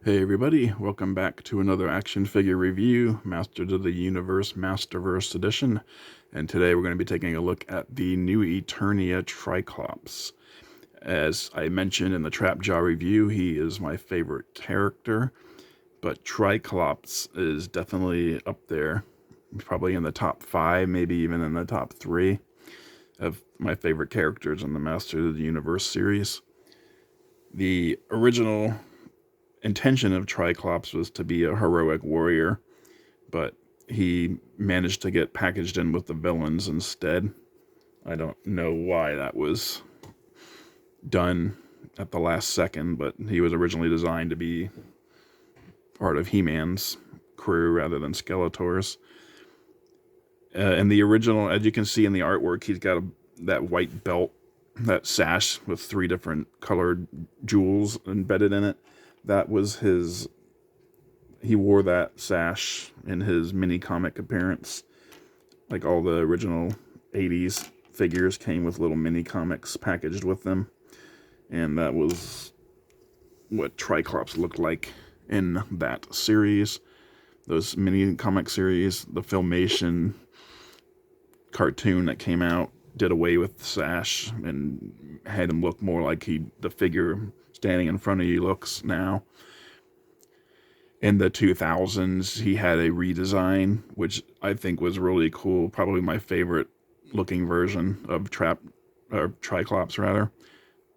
Hey everybody, welcome back to another action figure review, Masters of the Universe Masterverse edition. And today we're going to be taking a look at the new Eternia Tri-Klops. As I mentioned in the Trapjaw review, he is my favorite character, but Tri-Klops is definitely up there, probably in the top 5, maybe even in the top 3 of my favorite characters in the Masters of the Universe series. The original intention of Tri-Klops was to be a heroic warrior, but he managed to get packaged in with the villains instead. I don't know why that was done at the last second, but he was originally designed to be part of He-Man's crew rather than Skeletor's. In the original, as you can see in the artwork, he's got that white belt, that sash with 3 different colored jewels embedded in it. That was he wore that sash in his mini comic appearance. Like all the original 80s figures came with little mini comics packaged with them. And that was what Tri-Klops looked like in that series. Those mini comic series, the Filmation cartoon that came out did away with the sash and had him look more like the figure standing in front of you looks now. In the 2000s, he had a redesign, which I think was really cool. Probably my favorite looking version of Tri-Klops, rather.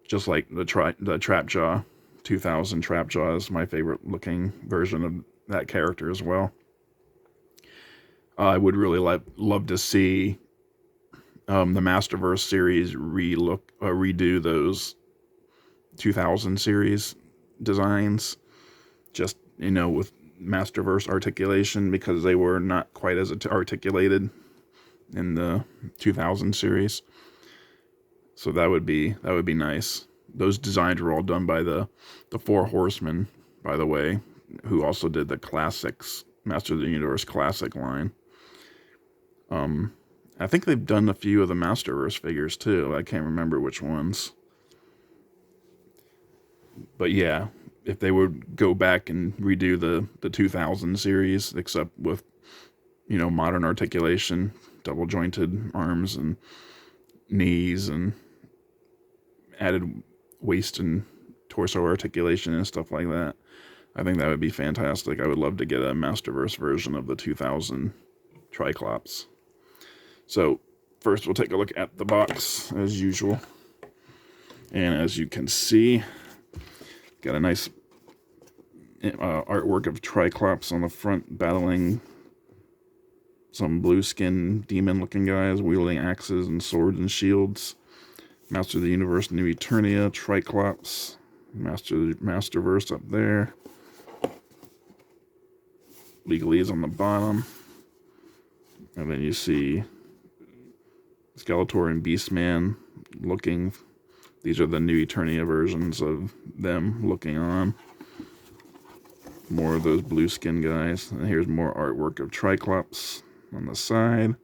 Just like the Trapjaw, 2000 Trapjaw is my favorite looking version of that character as well. I would really love to see the Masterverse series redo those 2000 series designs, just, with Masterverse articulation, because they were not quite as articulated in the 2000 series. So that would be nice. Those designs were all done by the Four Horsemen, by the way, who also did the classics, Masters of the Universe classic line. I think they've done a few of the Masterverse figures too. I can't remember which ones. But yeah, if they would go back and redo the 2000 series, except with, modern articulation, double jointed arms and knees and added waist and torso articulation and stuff like that, I think that would be fantastic. I would love to get a Masterverse version of the 2000 Tri-Klops. So first we'll take a look at the box as usual. And as you can see, got a nice artwork of Tri-Klops on the front, battling some blue-skinned demon-looking guys, wielding axes and swords and shields. Master of the Universe, New Eternia, Tri-Klops, Masterverse up there. Legalese on the bottom. And then you see Skeletor and Beastman looking. These are the New Eternia versions of them looking on. More of those blue skin guys. And here's more artwork of Tri-Klops on the side.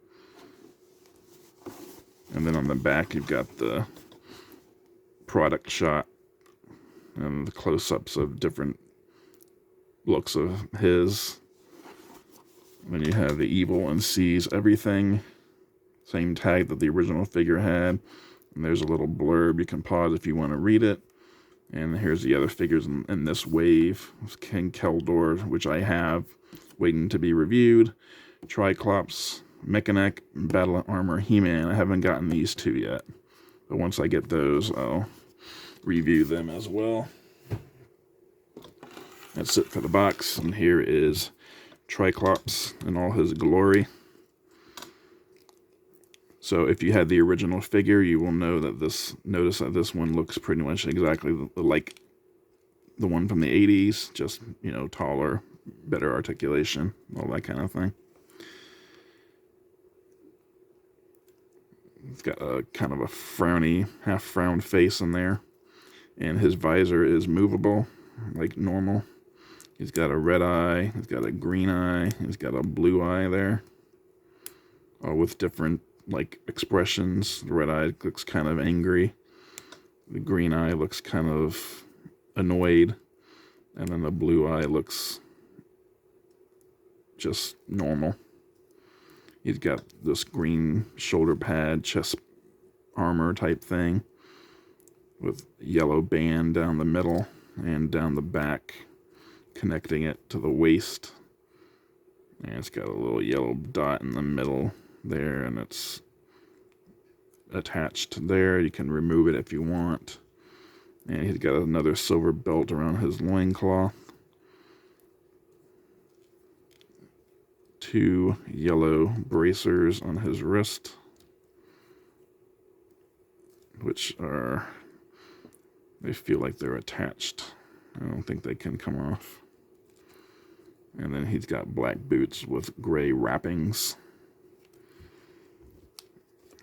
And then on the back you've got the product shot and the close-ups of different looks of his. Then you have the evil and sees everything. Same tag that the original figure had. And there's a little blurb. You can pause if you want to read it. And here's the other figures in this wave. King Keldor, which I have, waiting to be reviewed. Tri-Klops, Mechanic, Battle Armor, He-Man. I haven't gotten these 2 yet. But once I get those, I'll review them as well. That's it for the box. And here is Tri-Klops in all his glory. So if you had the original figure, you will know that notice that this one looks pretty much exactly like the one from the 80s, just, taller, better articulation, all that kind of thing. It's got a kind of a frowny, half-frowned face in there. And his visor is movable, like normal. He's got a red eye, he's got a green eye, he's got a blue eye there. With different expressions. The red eye looks kind of angry. The green eye looks kind of annoyed. And then the blue eye looks just normal. He's got this green shoulder pad, chest armor type thing with yellow band down the middle and down the back, connecting it to the waist. And it's got a little yellow dot in the middle there, and it's attached there. You can remove it if you want. And he's got another silver belt around his loincloth. 2 yellow bracers on his wrist, which are, they feel like they're attached. I don't think they can come off. And then he's got black boots with gray wrappings.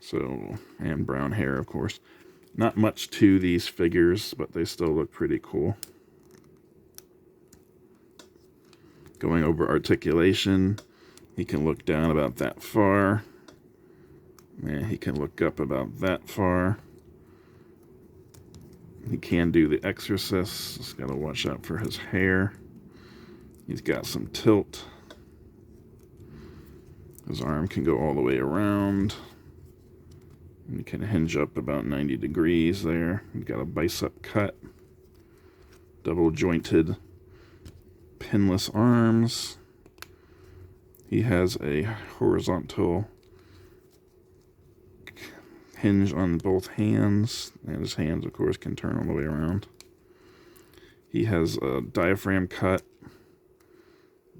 So, and brown hair, of course. Not much to these figures, but they still look pretty cool. Going over articulation, he can look down about that far. And he can look up about that far. He can do the exorcist. Just gotta watch out for his hair. He's got some tilt. His arm can go all the way around. And he can hinge up about 90 degrees there. He's got a bicep cut. Double jointed pinless arms. He has a horizontal hinge on both hands, and his hands, of course, can turn all the way around. He has a diaphragm cut.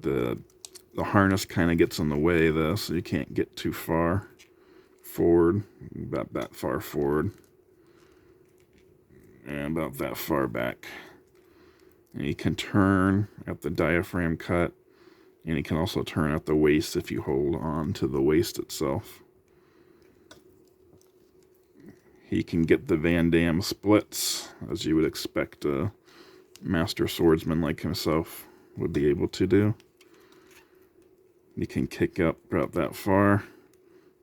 The harness kind of gets in the way, though, so you can't get too far forward, about that far forward, and about that far back. And you can turn at the diaphragm cut, and you can also turn at the waist if you hold on to the waist itself. He can get the Van Damme splits, as you would expect a master swordsman like himself would be able to do. He can kick up about that far,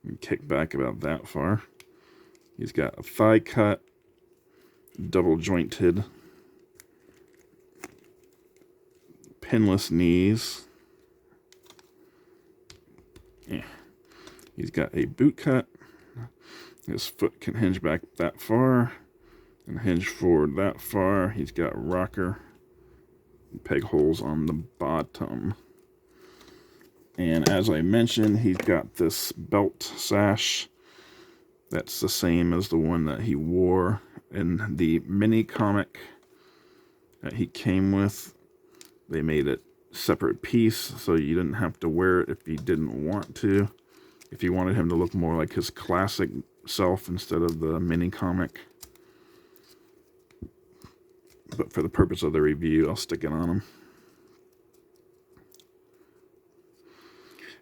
and kick back about that far. He's got a thigh cut, double jointed, pinless knees. Yeah. He's got a boot cut. His foot can hinge back that far and hinge forward that far. He's got rocker peg holes on the bottom. And as I mentioned, he's got this belt sash that's the same as the one that he wore in the mini comic that he came with. They made it separate piece so you didn't have to wear it if you didn't want to. If you wanted him to look more like his classic self instead of the mini comic. But for the purpose of the review, I'll stick it on him.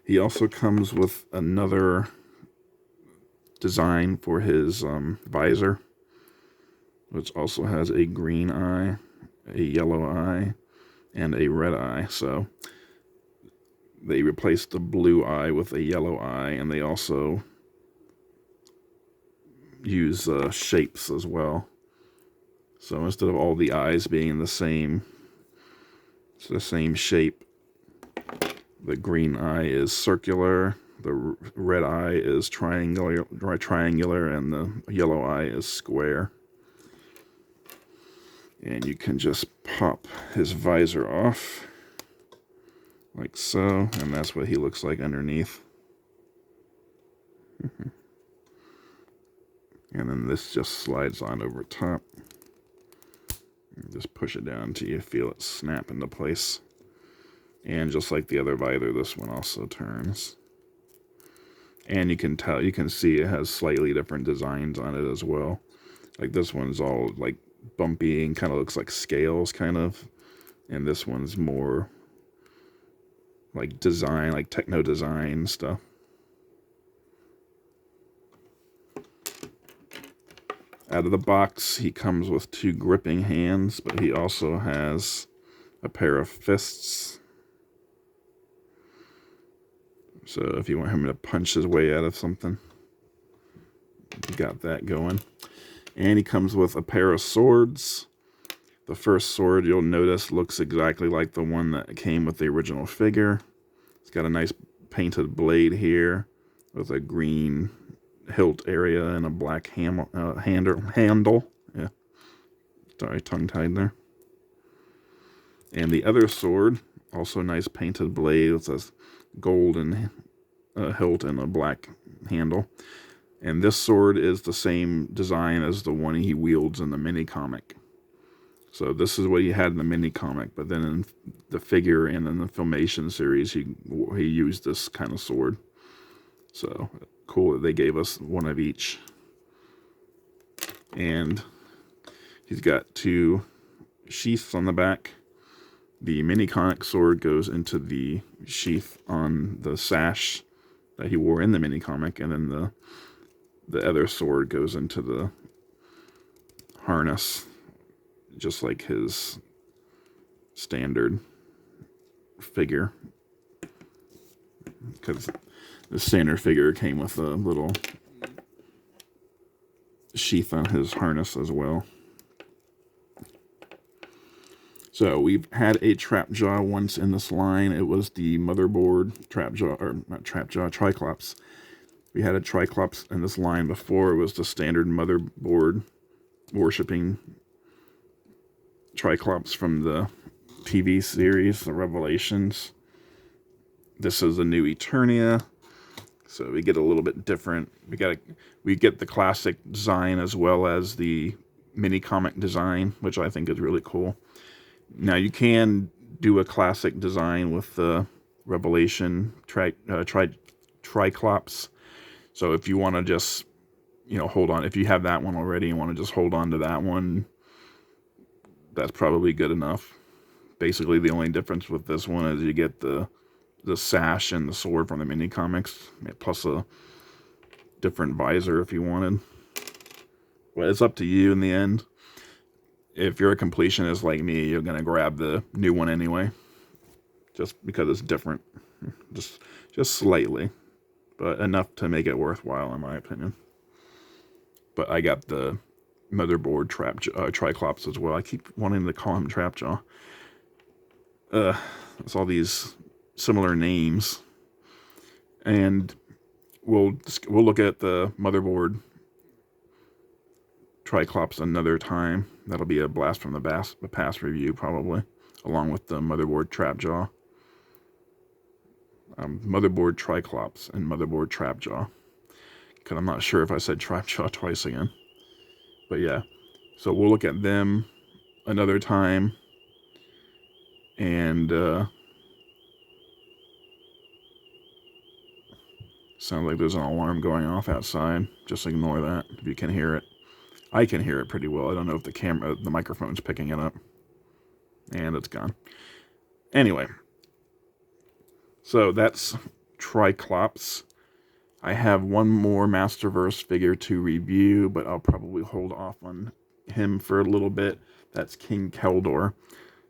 He also comes with another design for his visor, which also has a green eye, a yellow eye, and a red eye. So they replaced the blue eye with a yellow eye, and they also use shapes as well. So instead of all the eyes being the same, it's the same shape. The green eye is circular, the red eye is triangular, and the yellow eye is square. And you can just pop his visor off, like so, and that's what he looks like underneath. And then this just slides on over top. Just push it down until you feel it snap into place. And just like the other visor, this one also turns. And you can see it has slightly different designs on it as well. Like this one's all like bumpy and kind of looks like scales kind of. And this one's more like design, like techno design stuff. Out of the box, he comes with 2 gripping hands, but he also has a pair of fists. So if you want him to punch his way out of something, you got that going. And he comes with a pair of swords. The first sword, you'll notice, looks exactly like the one that came with the original figure. It's got a nice painted blade here with a green hilt area and a black handle. Yeah, sorry, tongue-tied there. And the other sword, also nice painted blade with a golden hilt and a black handle. And this sword is the same design as the one he wields in the mini comic. So this is what he had in the mini comic, but then in the figure and in the Filmation series, he used this kind of sword. So cool that they gave us one of each. And he's got 2 sheaths on the back. The mini comic sword goes into the sheath on the sash that he wore in the mini comic, and then the other sword goes into the harness, just like his standard figure, because the standard figure came with a little sheath on his harness as well. So we've had a Trapjaw once in this line. It was the motherboard Trapjaw, or not Trapjaw, Tri-Klops. We had a Tri-Klops in this line before. It was the standard motherboard worshipping Tri-Klops from the TV series, the Revelations. This is a new Eternia, so we get a little bit different. We get the classic design as well as the mini comic design, which I think is really cool. Now you can do a classic design with the Revelation Tri-Klops. So if you want to just, hold on, if you have that one already and want to just hold on to that one, that's probably good enough. Basically, the only difference with this one is you get the sash and the sword from the mini comics, plus a different visor if you wanted. But it's up to you in the end. If you're a completionist like me, you're going to grab the new one anyway, just because it's different, just slightly, but enough to make it worthwhile in my opinion. But I got the motherboard Tri-Klops as well. I keep wanting to call him Trapjaw. It's all these similar names, and we'll look at the motherboard Tri-Klops another time. That'll be a blast from the past review probably, along with the motherboard Trapjaw. Motherboard Tri-Klops and motherboard Trapjaw, because I'm not sure if I said Trapjaw twice again. But yeah, so we'll look at them another time. And sounds like there's an alarm going off outside. Just ignore that if you can hear it. I can hear it pretty well. I don't know if the microphone's picking it up. And it's gone. Anyway, so that's Tri-Klops. I have one more Masterverse figure to review, but I'll probably hold off on him for a little bit. That's King Keldor.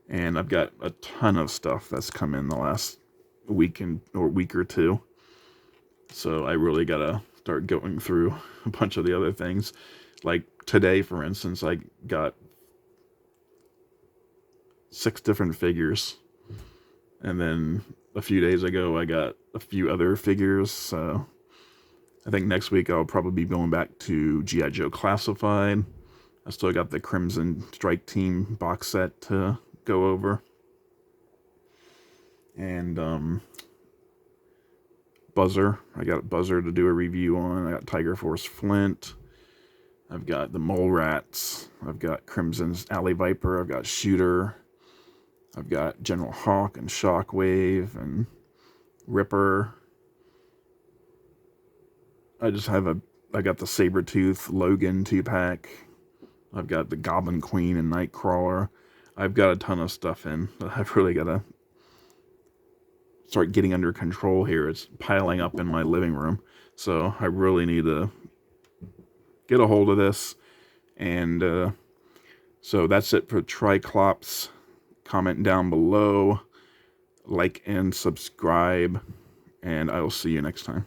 And I've got a ton of stuff that's come in the last week or two. So I really gotta start going through a bunch of the other things. Like today, for instance, I got 6 different figures. And then a few days ago, I got a few other figures. So I think next week I'll probably be going back to G.I. Joe Classified. I still got the Crimson Strike Team box set to go over. And Buzzer. I got Buzzer to do a review on. I got Tiger Force Flint. I've got the Mole Rats. I've got Crimson's Alley Viper. I've got Shooter. I've got General Hawk and Shockwave and Ripper. I got the Sabretooth Logan 2-pack. I've got the Goblin Queen and Nightcrawler. I've got a ton of stuff in that I've really got to start getting under control here. It's piling up in my living room. So I really need to get a hold of this. And so that's it for Tri-Klops. Comment down below, like and subscribe, and I will see you next time.